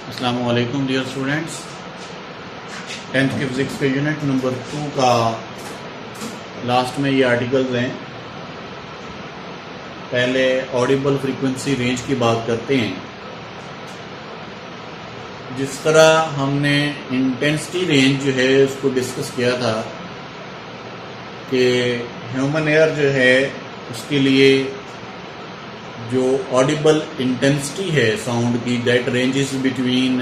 अस्सलाम वालेकुम dear students. 10th के फिजिक्स के यूनिट नंबर 2 का लास्ट में ये आर्टिकल्स हैं। पहले ऑडिबल फ्रीक्वेंसी रेंज की बात करते हैं। जिस तरह हमने इंटेंसिटी रेंज जो है उसको डिस्कस किया था कि ह्यूमन एयर जो है उसके लिए जो ऑडिबल इंटेंसिटी है साउंड की, दैट रेंजेस बिटवीन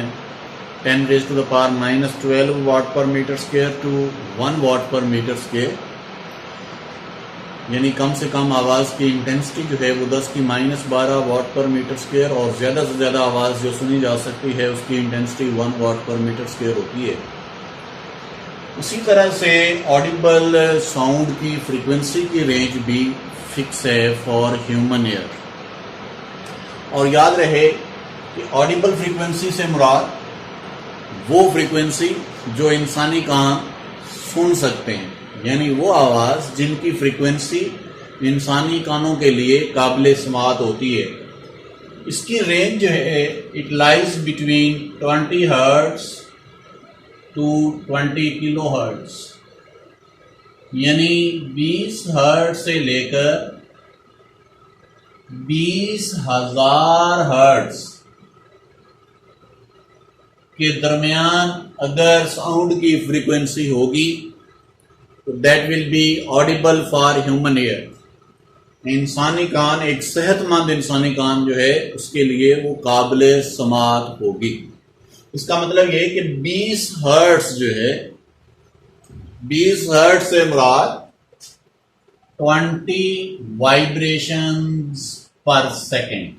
10⁻⁻12 वाट पर मीटर स्क्वायर टू 1 वाट पर मीटर स्क्वायर, यानी कम से कम आवाज़ की इंटेंसिटी जो है वो 10⁻12 वाट पर मीटर स्क्वायर और ज़्यादा से ज़्यादा आवाज़ जो सुनी जा सकती है उसकी इंटेंसिटी 1 वाट पर मीटर स्क्वायर होती है। उसी तरह से ऑडिबल साउंड की फ्रीक्वेंसी की रेंज भी फिक्स है फॉर ह्यूमन एयर। और याद रहे कि ऑडिबल फ्रीक्वेंसी से मुराद वो फ्रीक्वेंसी जो इंसानी कान सुन सकते हैं, यानी वो आवाज़ जिनकी फ्रीक्वेंसी इंसानी कानों के लिए काबिल समात होती है। इसकी रेंज जो है it lies between 20 hertz to 20 kilohertz, यानी 20 हर्ट्ज से लेकर 20,000 हर्ट्ज के दरमियान अगर साउंड की फ्रीक्वेंसी होगी तो that will be audible for human ear. इंसानी कान, एक सेहतमंद इंसानी कान जो है उसके लिए वो काबिल समात होगी। इसका मतलब ये है कि 20 हर्ट्ज जो है, 20 हर्ट्ज से मुराद 20 वाइब्रेशंस पर सेकेंड,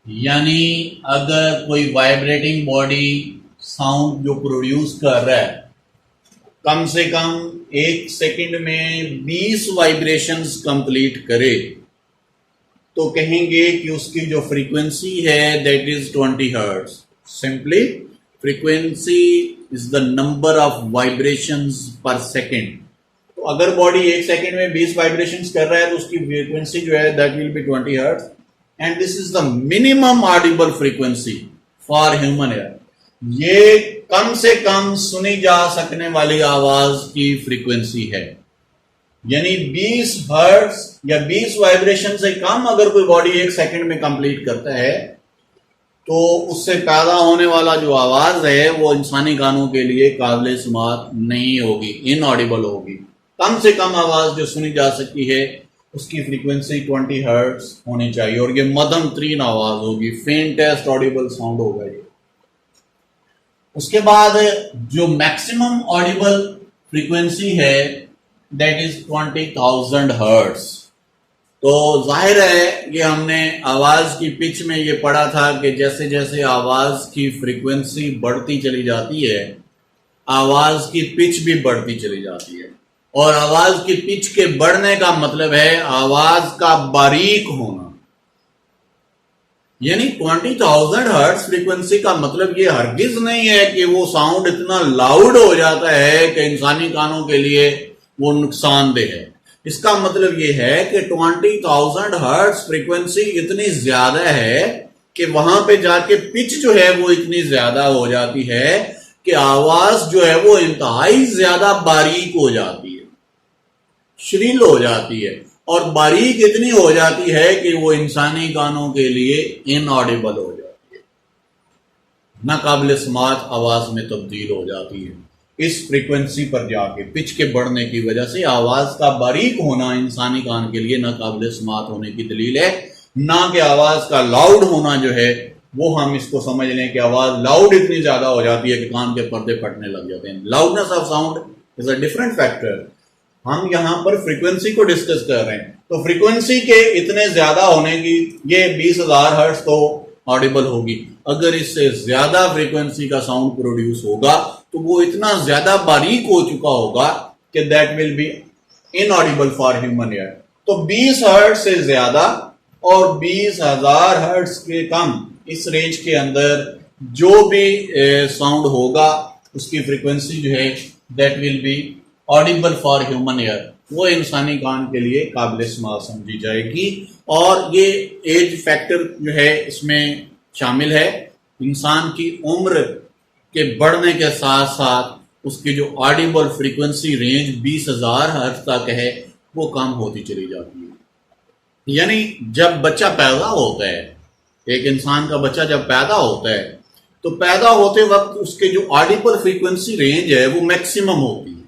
यानी अगर कोई वाइब्रेटिंग बॉडी साउंड जो प्रोड्यूस कर रहा है कम से कम 1 सेकंड में 20 वाइब्रेशंस कंप्लीट करे तो कहेंगे कि उसकी जो फ्रीक्वेंसी है that is 20 hertz. Simply frequency is the number of vibrations पर सेकेंड। तो अगर बॉडी 1 सेकेंड में 20 वाइब्रेशंस कर रहा है तो उसकी फ्रीक्वेंसी जो है that will be 20 hertz, and this is the minimum Audible frequency for human air. ये कम से कम सुनी जा सकने वाली आवाज की फ्रीक्वेंसी है, यानी 20 हर्ट्ज या 20 वाइब्रेशन से कम अगर कोई बॉडी 1 सेकेंड में कंप्लीट करता है तो उससे पैदा होने वाला जो आवाज है वो इंसानी कानों के लिए काबिल समात नहीं होगी, इनऑडिबल होगी। कम से कम आवाज जो सुनी जा सकती है उसकी फ्रीक्वेंसी 20 हर्ट्ज होनी चाहिए और ये मध्यम तरीन आवाज होगी, फेंटेस्ट ऑडिबल साउंड होगा ये। उसके बाद जो मैक्सिमम ऑडिबल फ्रीक्वेंसी है दैट इज 20,000 हर्ट्ज। तो जाहिर है कि हमने आवाज की पिच में ये पढ़ा था कि जैसे जैसे आवाज की फ्रीक्वेंसी बढ़ती चली जाती है आवाज की पिच भी बढ़ती चली जाती है, और आवाज की पिच के बढ़ने का मतलब है आवाज का बारीक होना। यानी 20,000 हर्ट्ज फ्रीक्वेंसी का मतलब ये हरगिज नहीं है कि वो साउंड इतना लाउड हो जाता है कि इंसानी कानों के लिए वो नुकसानदेह है। इसका मतलब ये है कि 20,000 हर्ट्ज फ्रीक्वेंसी इतनी ज्यादा है कि वहां पे जाके पिच जो है वो इतनी ज्यादा हो जाती है कि आवाज जो है वो इंतहाई ज्यादा बारीक हो जाती है, श्रील हो जाती है, और बारीक इतनी हो जाती है कि वो इंसानी कानों के लिए इनऑडिबल हो जाती है, नाकाबिल समात आवाज में तब्दील हो जाती है। इस फ्रीक्वेंसी पर जाके पिच के बढ़ने की वजह से आवाज का बारीक होना इंसानी कान के लिए नाकाबिल समात होने की दलील है, ना कि आवाज का लाउड होना जो है वो हम इसको समझ लें कि आवाज लाउड इतनी ज्यादा हो जाती है कि कान के पर्दे फटने लग जाते हैं। Loudness of sound is a different factor. हम यहां पर फ्रीक्वेंसी को डिस्कस कर रहे हैं, तो फ्रीक्वेंसी के इतने ज्यादा होने की ये 20,000 हर्ट्ज तो ऑडिबल होगी। अगर इससे ज्यादा फ्रीक्वेंसी का साउंड प्रोड्यूस होगा तो वो इतना ज्यादा बारीक हो चुका होगा कि that will be inaudible for human ear. तो 20 हर्ट्ज से ज्यादा और 20,000 हर्ट्ज के कम, इस रेंज के अंदर जो भी साउंड होगा उसकी फ्रीक्वेंसी जो है that will be audible for human ear, वो इंसानी कान के लिए काबिल समात समझी जाएगी। और ये एज फैक्टर जो है इसमें शामिल है। इंसान की उम्र के बढ़ने के साथ साथ उसकी जो ऑडिबल फ्रीक्वेंसी रेंज 20,000 हर्ट्ज तक है वो कम होती चली जाती है। यानी जब बच्चा पैदा होता है, एक इंसान का बच्चा जब पैदा होता है तो पैदा होते वक्त उसके जो ऑडिबल फ्रीक्वेंसी रेंज है वो मैक्सिमम होती है।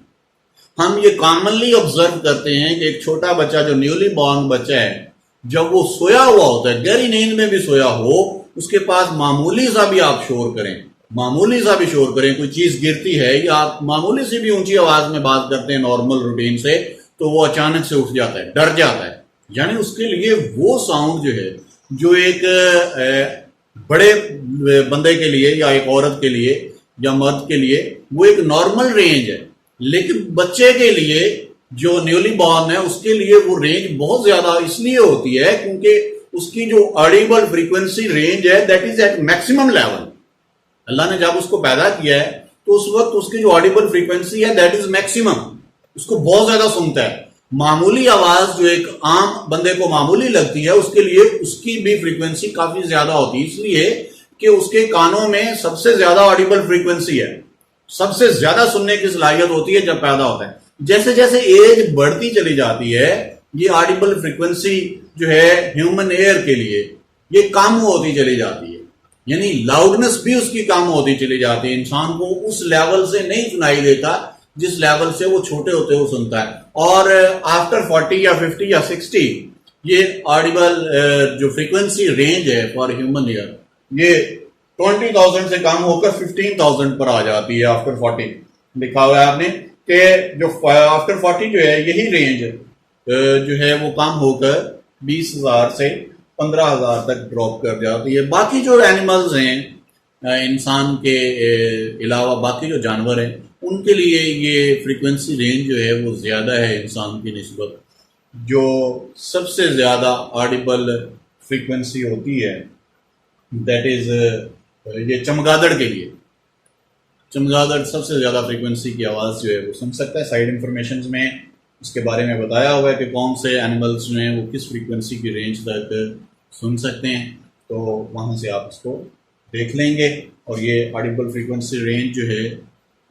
हम ये कॉमनली ऑब्जर्व करते हैं कि एक छोटा बच्चा जो न्यूली बॉर्न बच्चा है, जब वो सोया हुआ होता है, गहरी नींद में भी सोया हो, उसके पास मामूली सा भी आप शोर करें, मामूली सा भी शोर करें, कोई चीज गिरती है या आप मामूली सी भी ऊंची आवाज में बात करते हैं नॉर्मल रूटीन से, तो वो अचानक से उठ जाता है, डर जाता है। यानी उसके लिए वो साउंड जो है, जो एक बड़े बंदे के लिए या एक औरत के लिए या मर्द के लिए वो एक नॉर्मल रेंज है, लेकिन बच्चे के लिए जो न्यूली बॉर्न है उसके लिए वो रेंज बहुत ज्यादा इसलिए होती है क्योंकि उसकी जो ऑडिबल फ्रीक्वेंसी रेंज है that is at maximum level. अल्लाह ने जब उसको पैदा किया है तो उस वक्त उसकी जो ऑडिबल फ्रीक्वेंसी है दैट इज मैक्सिमम, उसको बहुत ज्यादा सुनता है। मामूली आवाज जो एक आम बंदे को मामूली लगती है उसके लिए उसकी भी फ्रीक्वेंसी काफी ज्यादा होती है, इसलिए कि उसके कानों में सबसे ज्यादा ऑडिबल फ्रीक्वेंसी है, सबसे ज्यादा सुनने की सलाहियत होती है जब पैदा होता है। जैसे जैसे एज बढ़ती चली जाती है ये ऑडिबल फ्रीक्वेंसी जो है ह्यूमन एयर के लिए ये कम होती चली जाती है, यानी लाउडनेस भी उसकी कम होती चली जाती है। इंसान को उस लेवल से नहीं सुनाई देता जिस लेवल से वो छोटे होते वो सुनता है। और आफ्टर 40 या 50 या 60 ये ऑडिबल जो फ्रीक्वेंसी रेंज है फॉर ह्यूमन ईयर ये 20,000 से कम होकर 15,000 पर आ जाती है आफ्टर 40। लिखा हुआ है आपने कि जो आफ्टर 40 जो है यही रेंज जो है वो कम होकर 20,000 से 15,000 तक ड्रॉप कर जाती है। बाकी जो एनिमल्स हैं इंसान के अलावा बाकी जो जानवर हैं उनके लिए ये फ्रीक्वेंसी रेंज जो है वो ज्यादा है इंसान की निस्बत। जो सबसे ज्यादा ऑडिबल फ्रीक्वेंसी होती है दैट इज ये चमगादड़ के लिए, चमगादड़ सबसे ज्यादा फ्रीक्वेंसी की आवाज जो है वो सुन सकता है। साइड इंफॉर्मेशन में उसके बारे में बताया हुआ है कि कौन से एनिमल्स जो हैं वो किस फ्रीक्वेंसी की रेंज तक सुन सकते हैं, तो वहां से आप इसको देख लेंगे। और ये ऑडिबल फ्रीक्वेंसी रेंज जो है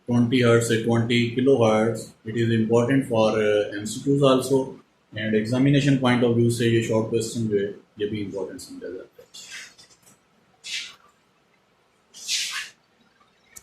20 हर्ट्ज से 20 kilo hertz, it is important for MCQs also and examination point of view से ये शॉर्ट क्वेश्चन जो है ये भी इम्पोर्टेंट समझा जाता है।